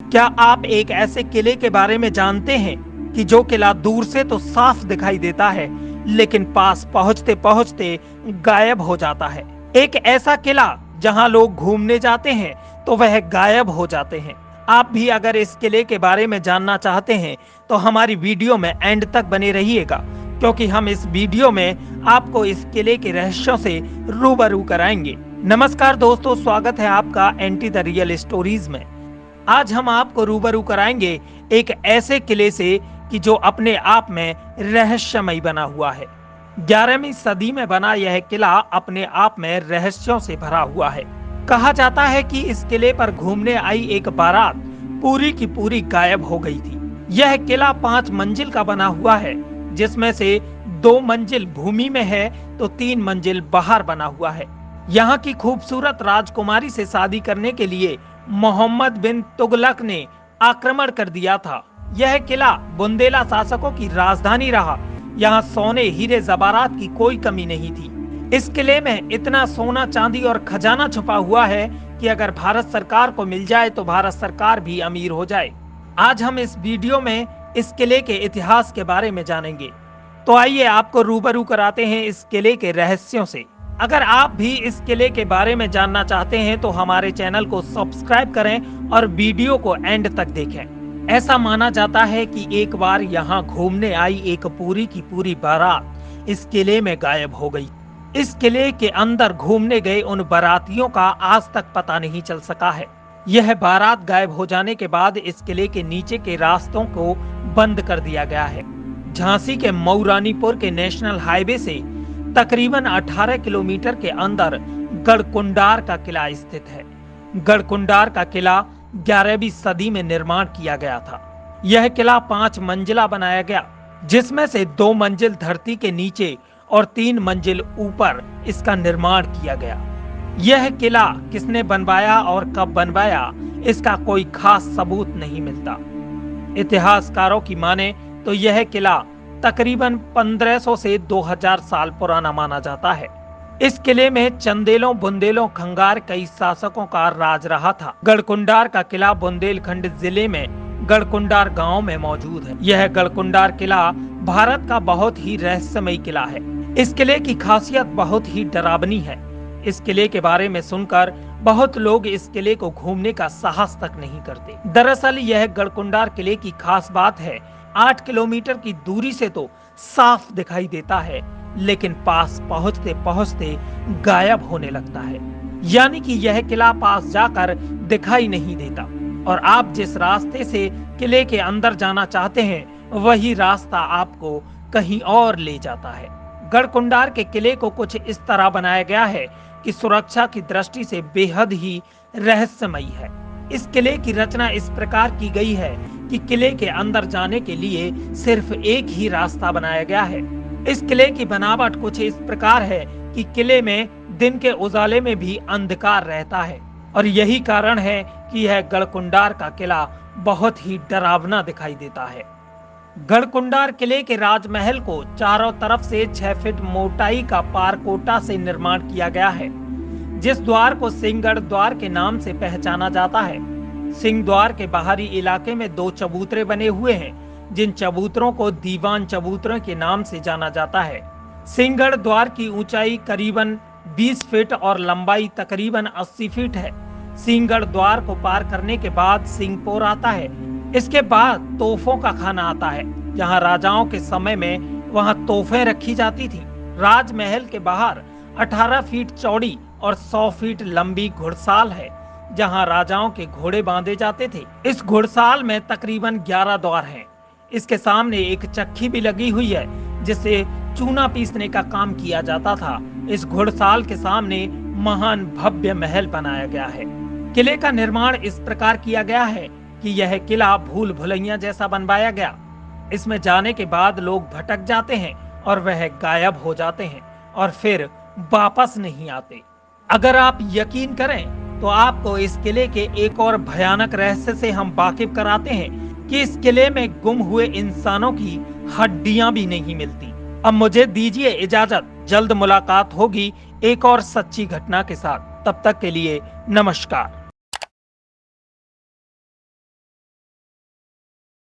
क्या आप एक ऐसे किले के बारे में जानते हैं कि जो किला दूर से तो साफ दिखाई देता है, लेकिन पास पहुंचते पहुंचते गायब हो जाता है। एक ऐसा किला जहां लोग घूमने जाते हैं तो वह गायब हो जाते हैं। आप भी अगर इस किले के बारे में जानना चाहते हैं तो हमारी वीडियो में एंड तक बने रहिएगा, क्योंकि हम इस वीडियो में आपको इस किले के रहस्यों से रूबरू कराएंगे। नमस्कार दोस्तों, स्वागत है आपका एंटी द रियल स्टोरीज में। आज हम आपको रूबरू कराएंगे एक ऐसे किले से कि जो अपने आप में रहस्यमय बना हुआ है। 11वीं सदी में बना यह किला अपने आप में रहस्यों से भरा हुआ है। कहा जाता है कि इस किले पर घूमने आई एक बारात पूरी की पूरी गायब हो गई थी। यह किला 5 मंजिल का बना हुआ है, जिसमें से 2 मंजिल भूमि में है तो 3 मंजिल बाहर बना हुआ है। यहाँ की खूबसूरत राजकुमारी से शादी करने के लिए मोहम्मद बिन तुगलक ने आक्रमण कर दिया था। यह किला बुंदेला शासकों की राजधानी रहा। यहाँ सोने हीरे जवाहरात की कोई कमी नहीं थी। इस किले में इतना सोना चांदी और खजाना छुपा हुआ है कि अगर भारत सरकार को मिल जाए तो भारत सरकार भी अमीर हो जाए। आज हम इस वीडियो में इस किले के इतिहास के बारे में जानेंगे। तो आइए आपको रूबरू कराते हैं इस किले के रहस्यों से। अगर आप भी इस किले के बारे में जानना चाहते हैं तो हमारे चैनल को सब्सक्राइब करें और वीडियो को एंड तक देखें। ऐसा माना जाता है कि एक बार यहाँ घूमने आई एक पूरी की पूरी बारात इस किले में गायब हो गई। इस किले के अंदर घूमने गए उन बारातियों का आज तक पता नहीं चल सका है। यह बारात गायब हो जाने के बाद इस किले के नीचे के रास्तों को बंद कर दिया गया है। झांसी के मऊरानीपुर के नेशनल हाईवे से तकरीबन 18 किलोमीटर के अंदर गढ़कुंडार का किला स्थित है। गढ़कुंडार का किला 11वीं सदी में निर्माण किया गया था। यह किला 5 मंजिला बनाया गया, जिसमें से 2 मंजिल धरती के नीचे और 3 मंजिल ऊपर इसका निर्माण किया गया। यह किला किसने बनवाया और कब बनवाया, इसका कोई खास सबूत नहीं मिलता। इतिहासकारों की माने तो यह किला तकरीबन 1500 से 2000 साल पुराना माना जाता है। इस किले में चंदेलों, बुंदेलों, खंगार कई शासकों का राज रहा था। गढ़कुंडार का किला बुंदेलखंड जिले में गढ़कुंडार गांव में मौजूद है। यह गढ़कुंडार किला भारत का बहुत ही रहस्यमय किला है। इस किले की खासियत बहुत ही डरावनी है। इस किले के बारे में सुनकर बहुत लोग इस किले को घूमने का साहस तक नहीं करते। दरअसल यह गढ़कुंडार किले की खास बात है, 8 किलोमीटर की दूरी से तो साफ दिखाई देता है, लेकिन पास पहुंचते पहुंचते गायब होने लगता है। यानी कि यह किला पास जाकर दिखाई नहीं देता और आप जिस रास्ते से किले के अंदर जाना चाहते हैं वही रास्ता आपको कहीं और ले जाता है। गढ़कुंडार के किले को कुछ इस तरह बनाया गया है कि सुरक्षा की दृष्टि से बेहद ही रहस्यमयी है। इस किले की रचना इस प्रकार की गई है कि किले के अंदर जाने के लिए सिर्फ एक ही रास्ता बनाया गया है। इस किले की बनावट कुछ इस प्रकार है कि किले में दिन के उजाले में भी अंधकार रहता है और यही कारण है कि यह गढ़कुंडार का किला बहुत ही डरावना दिखाई देता है। गढ़कुंडार किले के राजमहल को चारों तरफ से 6 फीट मोटाई का पारकोटा से निर्माण किया गया है, जिस द्वार को सिंहगढ़ द्वार के नाम से पहचाना जाता है। सिंह द्वार के बाहरी इलाके में 2 चबूतरे बने हुए हैं, जिन चबूतरों को दीवान चबूतरों के नाम से जाना जाता है। सिंहगढ़ द्वार की ऊंचाई करीबन 20 फीट और लंबाई तकरीबन 80 फीट है। सिंहगढ़ द्वार को पार करने के बाद सिंहपोर आता है। इसके बाद तोपों का खाना आता है। जहां राजाओं के समय में वहां तोफें रखी जाती थी। राजमहल के बाहर 18 फीट चौड़ी और 100 फीट लंबी घुड़साल है, जहां राजाओं के घोड़े बांधे जाते थे। इस घुड़साल में तकरीबन 11 द्वार हैं। इसके सामने एक चक्की भी लगी हुई है, जिससे चूना पीसने का काम किया जाता था। इस घुड़साल के सामने महान भव्य महल बनाया गया है। किले का निर्माण इस प्रकार किया गया है कि यह किला भूल भुलैया जैसा बनवाया गया। इसमें जाने के बाद लोग भटक जाते हैं और वह गायब हो जाते हैं और फिर वापस नहीं आते। अगर आप यकीन करें तो आपको इस किले के एक और भयानक रहस्य से हम वाकिफ कराते हैं कि इस किले में गुम हुए इंसानों की हड्डियां भी नहीं मिलती। अब मुझे दीजिए इजाजत, जल्द मुलाकात होगी एक और सच्ची घटना के साथ। तब तक के लिए नमस्कार।